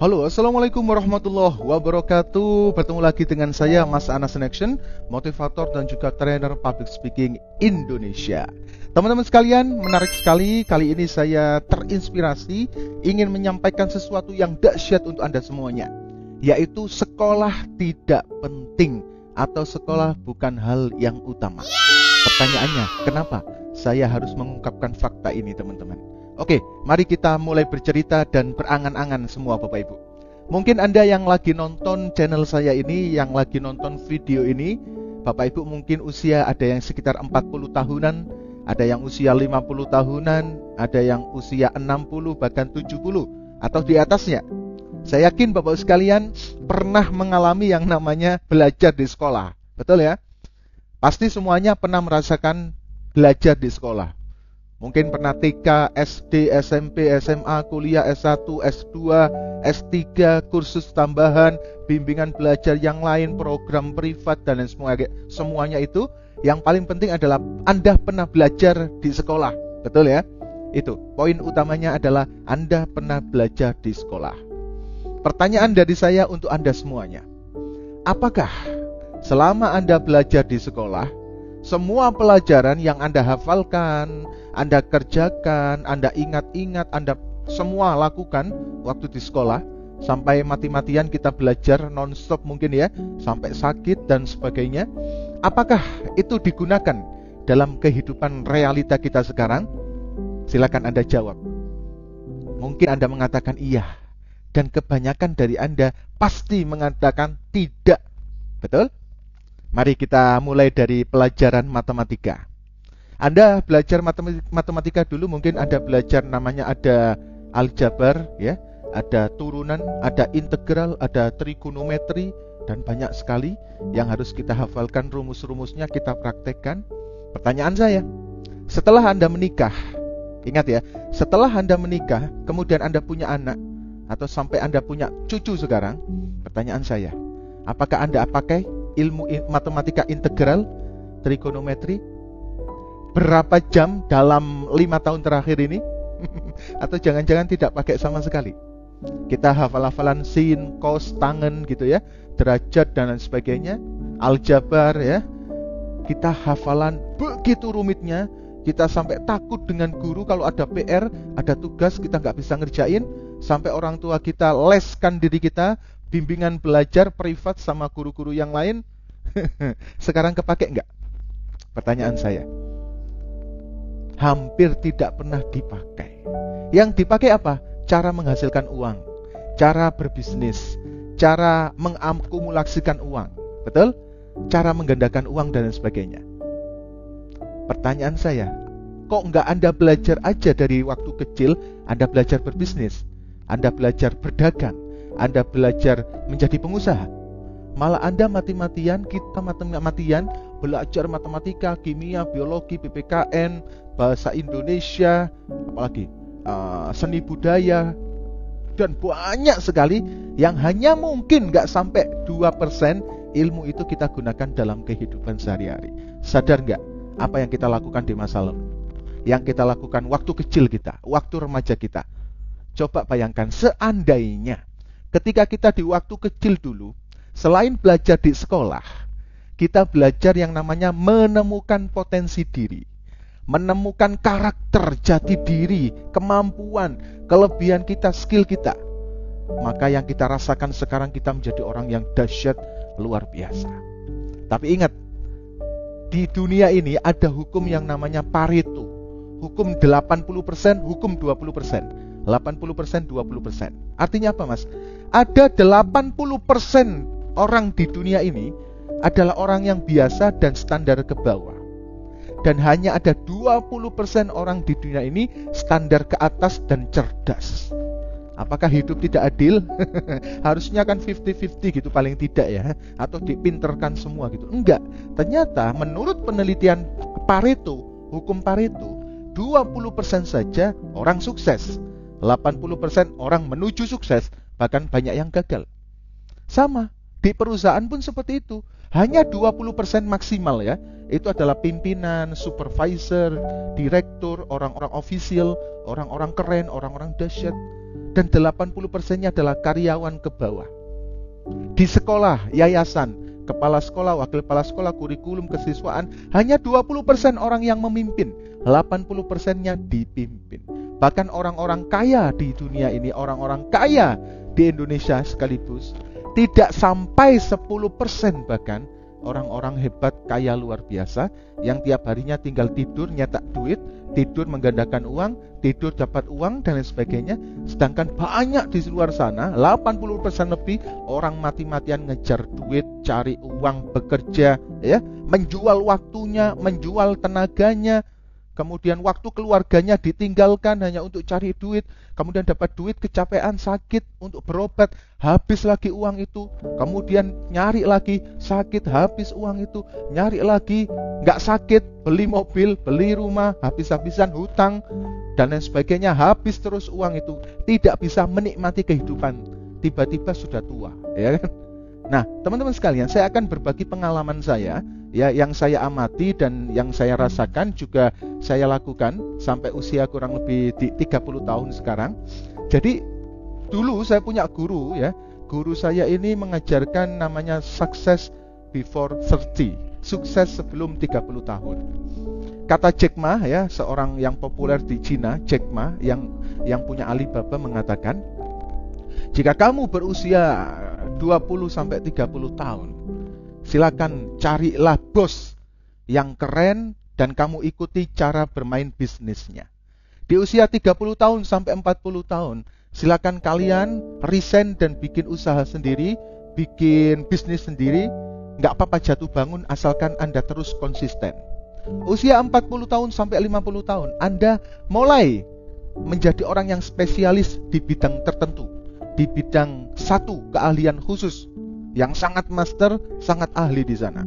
Halo, Assalamualaikum warahmatullahi wabarakatuh. Bertemu lagi dengan saya, Mas Anas in Action, motivator dan juga trainer public speaking Indonesia. Teman-teman sekalian, menarik sekali. Kali ini saya terinspirasi ingin menyampaikan sesuatu yang dahsyat untuk Anda semuanya, yaitu sekolah tidak penting atau sekolah bukan hal yang utama. Pertanyaannya, kenapa saya harus mengungkapkan fakta ini, teman-teman? Oke, mari kita mulai bercerita dan berangan-angan semua Bapak Ibu. Mungkin Anda yang lagi nonton channel saya ini, yang lagi nonton video ini, Bapak Ibu mungkin usia ada yang sekitar 40 tahunan, ada yang usia 50 tahunan, ada yang usia 60 bahkan 70 atau di atasnya. Saya yakin Bapak Ibu sekalian pernah mengalami yang namanya belajar di sekolah. Betul ya? Pasti semuanya pernah merasakan belajar di sekolah. Mungkin pernah TK, SD, SMP, SMA, kuliah, S1, S2, S3, kursus tambahan, bimbingan belajar yang lain, program privat, dan semuanya itu. Yang paling penting adalah Anda pernah belajar di sekolah. Betul ya? Itu, poin utamanya adalah Anda pernah belajar di sekolah. Pertanyaan dari saya untuk Anda semuanya. Apakah selama Anda belajar di sekolah, semua pelajaran yang Anda hafalkan, Anda kerjakan, Anda ingat-ingat, Anda semua lakukan waktu di sekolah, sampai mati-matian kita belajar non-stop mungkin ya, sampai sakit dan sebagainya, apakah itu digunakan dalam kehidupan realita kita sekarang? Silakan Anda jawab. Mungkin Anda mengatakan iya, dan kebanyakan dari Anda pasti mengatakan tidak. Betul? Mari kita mulai dari pelajaran matematika. Anda belajar matematika dulu, mungkin Anda belajar namanya ada aljabar, ya, ada turunan, ada integral, ada trigonometri, dan banyak sekali yang harus kita hafalkan rumus-rumusnya, kita praktekkan. Pertanyaan saya, setelah Anda menikah, ingat ya, setelah Anda menikah, kemudian Anda punya anak, atau sampai Anda punya cucu sekarang, pertanyaan saya, apakah Anda pakai ilmu matematika integral, trigonometri, berapa jam dalam 5 tahun terakhir ini? Atau jangan-jangan tidak pakai sama sekali? Kita hafal-hafalan sin, cos, tangen gitu ya, derajat dan lain sebagainya, aljabar ya. Kita hafalan begitu rumitnya, kita sampai takut dengan guru kalau ada PR, ada tugas kita nggak bisa ngerjain, sampai orang tua kita leskan diri kita, bimbingan belajar privat sama guru-guru yang lain. Sekarang kepake enggak? Pertanyaan saya. Hampir tidak pernah dipakai. Yang dipakai apa? Cara menghasilkan uang, cara berbisnis, cara mengakumulasikan uang. Betul? Cara menggandakan uang dan sebagainya. Pertanyaan saya, kok enggak Anda belajar aja dari waktu kecil? Anda belajar berbisnis, Anda belajar berdagang, Anda belajar menjadi pengusaha. Malah Anda mati-matian, kita mati-matian belajar matematika, kimia, biologi, PPKN, bahasa Indonesia, apalagi seni budaya, dan banyak sekali yang hanya mungkin nggak sampai 2% ilmu itu kita gunakan dalam kehidupan sehari-hari. Sadar nggak apa yang kita lakukan di masa lalu? Yang kita lakukan waktu kecil kita, waktu remaja kita. Coba bayangkan seandainya ketika kita di waktu kecil dulu, selain belajar di sekolah, kita belajar yang namanya menemukan potensi diri, menemukan karakter, jati diri, kemampuan, kelebihan kita, skill kita. Maka yang kita rasakan sekarang, kita menjadi orang yang dahsyat, luar biasa. Tapi ingat, di dunia ini ada hukum yang namanya Pareto. Hukum 80%, hukum 20%. 80%, 20%. Artinya apa, Mas? Ada 80% orang di dunia ini adalah orang yang biasa dan standar ke bawah. Dan hanya ada 20% orang di dunia ini standar ke atas dan cerdas. Apakah hidup tidak adil? Harusnya kan 50-50 gitu paling tidak ya. Atau dipinterkan semua gitu. Enggak. Ternyata menurut penelitian Pareto, hukum Pareto, 20% saja orang sukses. 80% orang menuju sukses, bahkan banyak yang gagal. Sama, di perusahaan pun seperti itu. Hanya 20% maksimal ya. Itu adalah pimpinan, supervisor, direktur, orang-orang ofisial, orang-orang keren, orang-orang dahsyat. Dan 80%-nya adalah karyawan ke bawah. Di sekolah, yayasan, kepala sekolah, wakil kepala sekolah, kurikulum, kesiswaan, hanya 20% orang yang memimpin, 80%-nya dipimpin. Bahkan orang-orang kaya di dunia ini, orang-orang kaya di Indonesia sekaligus, tidak sampai 10% bahkan orang-orang hebat, kaya luar biasa, yang tiap harinya tinggal tidur, nyetak duit, tidur menggandakan uang, tidur dapat uang, dan lain sebagainya. Sedangkan banyak di luar sana, 80% lebih, orang mati-matian ngejar duit, cari uang, bekerja, ya, menjual waktunya, menjual tenaganya, kemudian waktu keluarganya ditinggalkan hanya untuk cari duit, kemudian dapat duit, kecapean, sakit, untuk berobat, habis lagi uang itu, kemudian nyari lagi, sakit, habis uang itu, nyari lagi, nggak sakit, beli mobil, beli rumah, habis-habisan hutang, dan lain sebagainya, habis terus uang itu, tidak bisa menikmati kehidupan, tiba-tiba sudah tua, ya kan? Nah, teman-teman sekalian, saya akan berbagi pengalaman saya, ya, yang saya amati dan yang saya rasakan, juga saya lakukan sampai usia kurang lebih di 30 tahun sekarang. Jadi dulu saya punya guru, ya. Guru saya ini mengajarkan namanya success before 30, sukses sebelum 30 tahun. Kata Jack Ma, ya, seorang yang populer di Cina, Jack Ma yang punya Alibaba, mengatakan, jika kamu berusia 20-30 tahun, silakan carilah bos yang keren dan kamu ikuti cara bermain bisnisnya. Di usia 30 tahun sampai 40 tahun, silakan kalian resign dan bikin usaha sendiri, bikin bisnis sendiri. Nggak apa-apa jatuh bangun asalkan Anda terus konsisten. Usia 40 tahun sampai 50 tahun, Anda mulai menjadi orang yang spesialis di bidang tertentu, di bidang satu keahlian khusus, yang sangat master, sangat ahli di sana.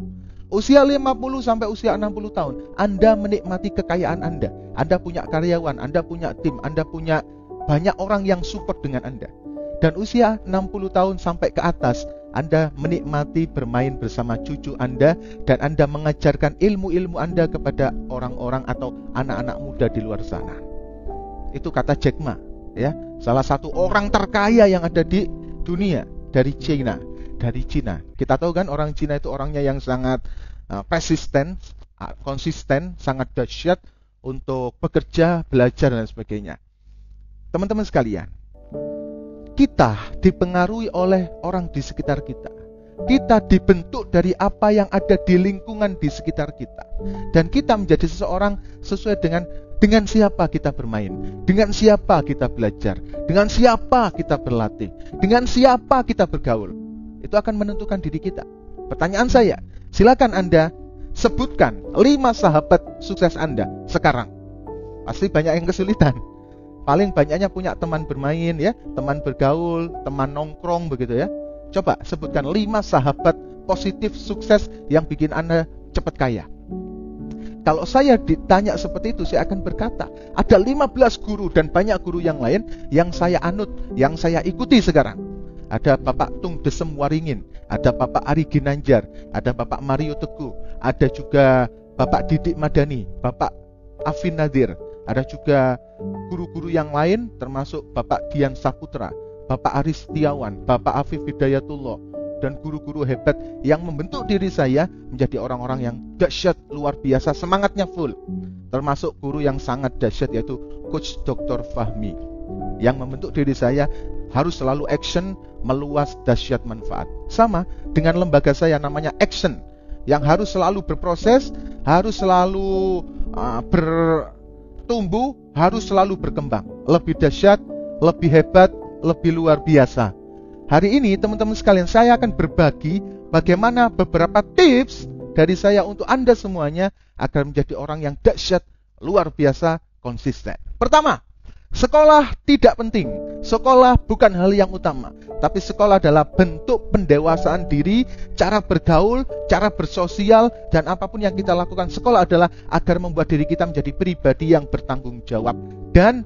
Usia 50 sampai usia 60 tahun, Anda menikmati kekayaan Anda. Anda punya karyawan, Anda punya tim, Anda punya banyak orang yang support dengan Anda. Dan usia 60 tahun sampai ke atas, Anda menikmati bermain bersama cucu Anda, dan Anda mengajarkan ilmu-ilmu Anda kepada orang-orang atau anak-anak muda di luar sana. Itu kata Jack Ma, ya, salah satu orang terkaya yang ada di dunia, dari China. Kita tahu kan orang Cina itu orangnya yang sangat persisten, konsisten, sangat dahsyat untuk bekerja, belajar, dan sebagainya. Teman-teman sekalian, kita dipengaruhi oleh orang di sekitar kita. Kita dibentuk dari apa yang ada di lingkungan di sekitar kita. Dan kita menjadi seseorang sesuai dengan siapa kita bermain, dengan siapa kita belajar, dengan siapa kita berlatih, dengan siapa kita bergaul. Itu akan menentukan diri kita. Pertanyaan saya, silakan Anda sebutkan 5 sahabat sukses Anda sekarang. Pasti banyak yang kesulitan. Paling banyaknya punya teman bermain, ya, teman bergaul, teman nongkrong, begitu ya. Coba sebutkan 5 sahabat positif sukses yang bikin Anda cepat kaya. Kalau saya ditanya seperti itu, saya akan berkata, ada 15 guru dan banyak guru yang lain yang saya anut, yang saya ikuti sekarang. Ada Bapak Tung Desem Waringin, ada Bapak Ari Ginanjar, ada Bapak Mario Teguh, ada juga Bapak Didik Madani, Bapak Afin Nadir, ada juga guru-guru yang lain termasuk Bapak Dian Saputra, Bapak Aris Setiawan, Bapak Afif Hidayatullah, dan guru-guru hebat yang membentuk diri saya menjadi orang-orang yang dahsyat, luar biasa, semangatnya full. Termasuk guru yang sangat dahsyat yaitu Coach Dr. Fahmi, yang membentuk diri saya harus selalu action, meluas, dahsyat, manfaat. Sama dengan lembaga saya namanya Action, yang harus selalu berproses, harus selalu bertumbuh, harus selalu berkembang, lebih dahsyat, lebih hebat, lebih luar biasa. Hari ini teman-teman sekalian, saya akan berbagi bagaimana beberapa tips dari saya untuk Anda semuanya agar menjadi orang yang dahsyat, luar biasa, konsisten. Pertama, sekolah tidak penting. Sekolah bukan hal yang utama, tapi sekolah adalah bentuk pendewasaan diri, cara bergaul, cara bersosial, dan apapun yang kita lakukan. Sekolah adalah agar membuat diri kita menjadi pribadi yang bertanggung jawab, dan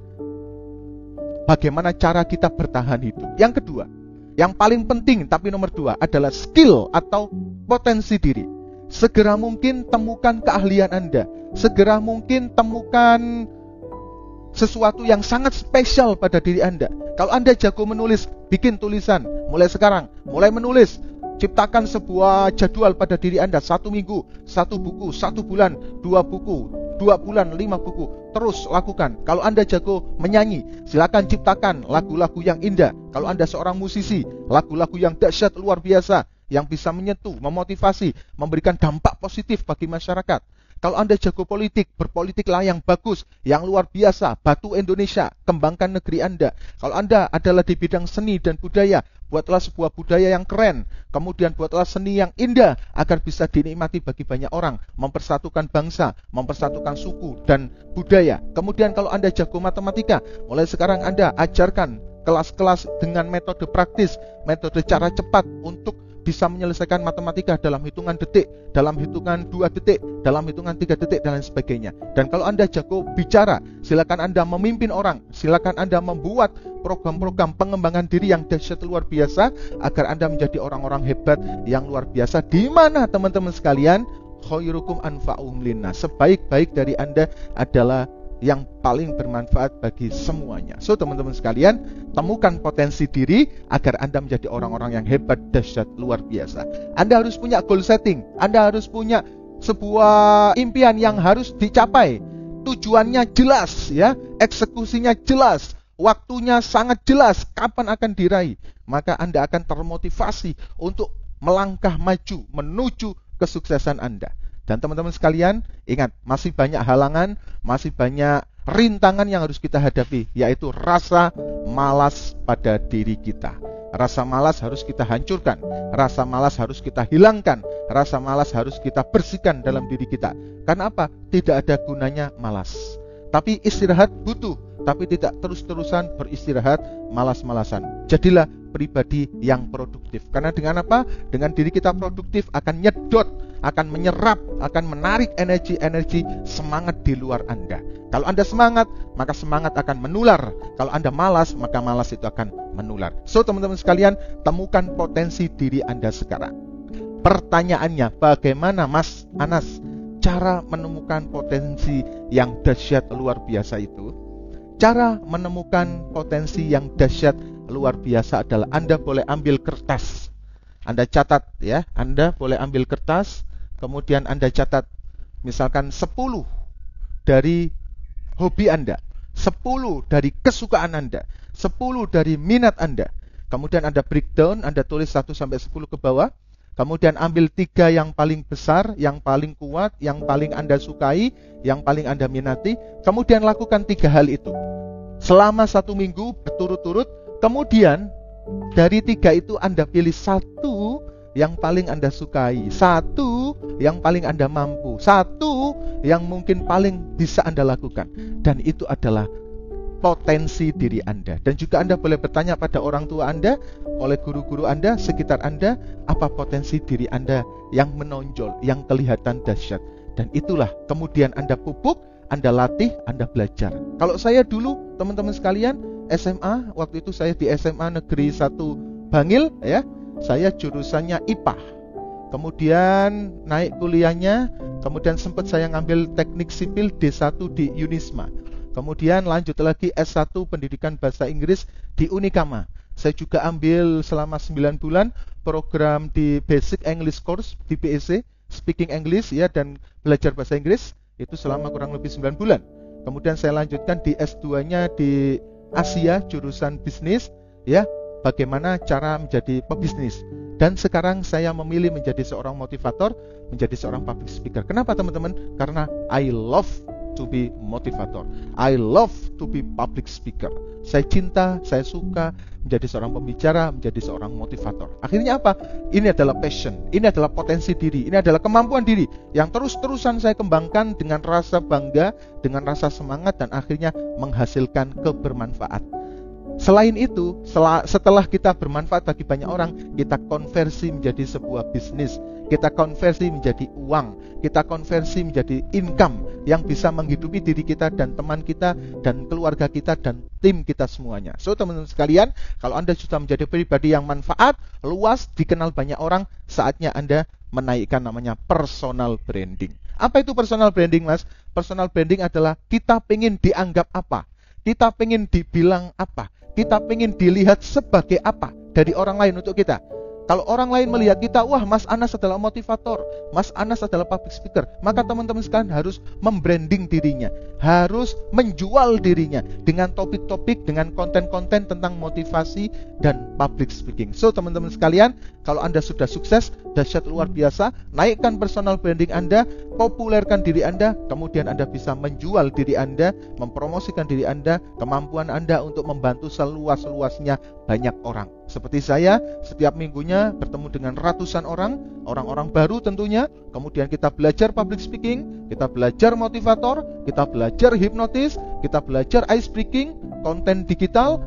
bagaimana cara kita bertahan hidup. Yang kedua, Yang paling penting tapi nomor 2 adalah skill atau potensi diri. Segera mungkin temukan keahlian Anda. Segera mungkin temukan sesuatu yang sangat spesial pada diri Anda. Kalau Anda jago menulis, bikin tulisan. Mulai sekarang, mulai menulis. Ciptakan sebuah jadwal pada diri Anda. 1 minggu, 1 buku, 1 bulan, 2 buku, 2 bulan, 5 buku. Terus lakukan. Kalau Anda jago menyanyi, silakan ciptakan lagu-lagu yang indah. Kalau Anda seorang musisi, lagu-lagu yang dahsyat luar biasa, yang bisa menyentuh, memotivasi, memberikan dampak positif bagi masyarakat. Kalau Anda jago politik, berpolitiklah yang bagus, yang luar biasa, bantu Indonesia, kembangkan negeri Anda. Kalau Anda adalah di bidang seni dan budaya, buatlah sebuah budaya yang keren, kemudian buatlah seni yang indah, agar bisa dinikmati bagi banyak orang, mempersatukan bangsa, mempersatukan suku dan budaya. Kemudian kalau Anda jago matematika, mulai sekarang Anda ajarkan kelas-kelas dengan metode praktis, metode cara cepat untuk bisa menyelesaikan matematika dalam hitungan detik, dalam hitungan 2 detik, dalam hitungan 3 detik, dan lain sebagainya. Dan kalau Anda jago bicara, silakan Anda memimpin orang, silakan Anda membuat program-program pengembangan diri yang dahsyat luar biasa, agar Anda menjadi orang-orang hebat yang luar biasa. Di mana teman-teman sekalian, khairukum anfa'uhum linnas, sebaik-baik dari Anda adalah yang paling bermanfaat bagi semuanya. So teman-teman sekalian, temukan potensi diri agar Anda menjadi orang-orang yang hebat, dahsyat, luar biasa. Anda harus punya goal setting, Anda harus punya sebuah impian yang harus dicapai. Tujuannya jelas ya, eksekusinya jelas, waktunya sangat jelas, kapan akan diraih. Maka Anda akan termotivasi untuk melangkah maju menuju kesuksesan Anda. Dan teman-teman sekalian, ingat, masih banyak halangan, masih banyak rintangan yang harus kita hadapi, yaitu rasa malas pada diri kita. Rasa malas harus kita hancurkan, rasa malas harus kita hilangkan, rasa malas harus kita bersihkan dalam diri kita. Karena apa? Tidak ada gunanya malas. Tapi istirahat butuh, tapi tidak terus-terusan beristirahat, malas-malasan. Jadilah pribadi yang produktif. Karena dengan apa? Dengan diri kita produktif akan nyedot, akan menyerap, akan menarik energi-energi semangat di luar Anda. Kalau Anda semangat, maka semangat akan menular. Kalau Anda malas, maka malas itu akan menular. So teman-teman sekalian, temukan potensi diri Anda sekarang. Pertanyaannya, bagaimana Mas Anas cara menemukan potensi yang dahsyat luar biasa itu? Cara menemukan potensi yang dahsyat luar biasa adalah Anda boleh ambil kertas. Anda catat ya, Anda boleh ambil kertas, kemudian Anda catat misalkan 10 dari hobi Anda, 10 dari kesukaan Anda, 10 dari minat Anda. Kemudian Anda breakdown, Anda tulis 1 sampai 10 ke bawah. Kemudian ambil 3 yang paling besar, yang paling kuat, yang paling Anda sukai, yang paling Anda minati. Kemudian lakukan 3 hal itu selama 1 minggu berturut-turut. Kemudian dari 3 itu Anda pilih 1 yang paling Anda sukai, 1 yang paling Anda mampu, 1 yang mungkin paling bisa Anda lakukan. Dan itu adalah potensi diri Anda. Dan juga Anda boleh bertanya pada orang tua Anda, oleh guru-guru Anda, sekitar Anda, apa potensi diri Anda yang menonjol, yang kelihatan dahsyat. Dan itulah kemudian Anda pupuk, Anda latih, Anda belajar. Kalau saya dulu, teman-teman sekalian, SMA, waktu itu saya di SMA Negeri 1 Bangil ya, saya jurusannya IPA. Kemudian naik kuliahnya, kemudian sempat saya ngambil teknik sipil D1 di Unisma. Kemudian lanjut lagi S1 Pendidikan Bahasa Inggris di Unikama. Saya juga ambil selama 9 bulan program di Basic English Course di BEC, Speaking English ya, dan belajar bahasa Inggris. Itu selama kurang lebih 9 bulan. Kemudian saya lanjutkan di S2-nya di Asia, jurusan bisnis ya, bagaimana cara menjadi pebisnis. Dan sekarang saya memilih menjadi seorang motivator, menjadi seorang public speaker. Kenapa teman-teman? Karena I love to be motivator, I love to be public speaker. Saya cinta, saya suka menjadi seorang pembicara, menjadi seorang motivator. Akhirnya apa? Ini adalah passion, ini adalah potensi diri, ini adalah kemampuan diri yang terus-terusan saya kembangkan dengan rasa bangga, dengan rasa semangat, dan akhirnya menghasilkan kebermanfaat. Selain itu, setelah kita bermanfaat bagi banyak orang, kita konversi menjadi sebuah bisnis, kita konversi menjadi uang, kita konversi menjadi income yang bisa menghidupi diri kita dan teman kita dan keluarga kita dan tim kita semuanya. So teman-teman sekalian, kalau Anda sudah menjadi pribadi yang manfaat, luas, dikenal banyak orang, saatnya Anda menaikkan namanya personal branding. Apa itu personal branding, Mas? Personal branding adalah kita pengen dianggap apa, kita pengen dibilang apa, kita pengen dilihat sebagai apa dari orang lain untuk kita. Kalau orang lain melihat kita, wah Mas Anas adalah motivator, Mas Anas adalah public speaker, maka teman-teman sekalian harus membranding dirinya, harus menjual dirinya dengan topik-topik, dengan konten-konten tentang motivasi dan public speaking. So teman-teman sekalian, kalau Anda sudah sukses, dahsyat luar biasa, naikkan personal branding Anda, populerkan diri Anda, kemudian Anda bisa menjual diri Anda, mempromosikan diri Anda, kemampuan Anda untuk membantu seluas-luasnya banyak orang. Seperti saya, setiap minggunya bertemu dengan ratusan orang-orang baru tentunya. Kemudian kita belajar public speaking, kita belajar motivator, kita belajar hipnotis, kita belajar ice breaking, konten digital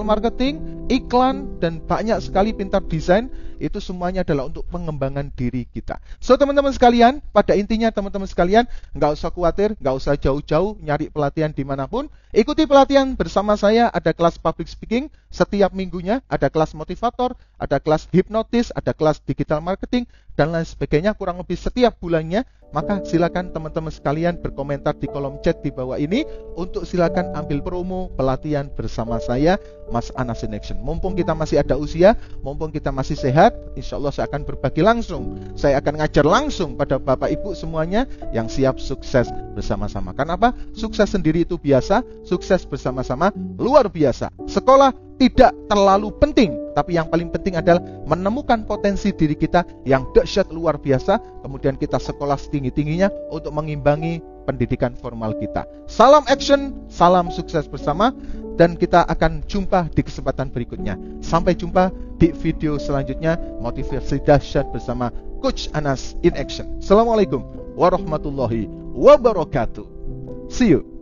marketing, iklan, dan banyak sekali pintar desain. Itu semuanya adalah untuk pengembangan diri kita. So teman-teman sekalian, pada intinya teman-teman sekalian, nggak usah khawatir, nggak usah jauh-jauh nyari pelatihan dimanapun. Ikuti pelatihan bersama saya, ada kelas public speaking setiap minggunya, ada kelas motivator, ada kelas hipnotis, ada kelas digital marketing, dan lain sebagainya, kurang lebih setiap bulannya. Maka silakan teman-teman sekalian berkomentar di kolom chat di bawah ini untuk silakan ambil promo pelatihan bersama saya, Mas Anas in Action. Mumpung kita masih ada usia, mumpung kita masih sehat, insya Allah saya akan berbagi langsung, saya akan ngajar langsung pada Bapak Ibu semuanya yang siap sukses bersama-sama. Karena apa? Sukses sendiri itu biasa, sukses bersama-sama luar biasa. Sekolah tidak terlalu penting, tapi yang paling penting adalah menemukan potensi diri kita yang dahsyat luar biasa, kemudian kita sekolah setinggi-tingginya untuk mengimbangi pendidikan formal kita. Salam action, salam sukses bersama, dan kita akan jumpa di kesempatan berikutnya. Sampai jumpa di video selanjutnya, motivasi dahsyat bersama Coach Anas in Action. Assalamualaikum warahmatullahi wabarakatuh. See you.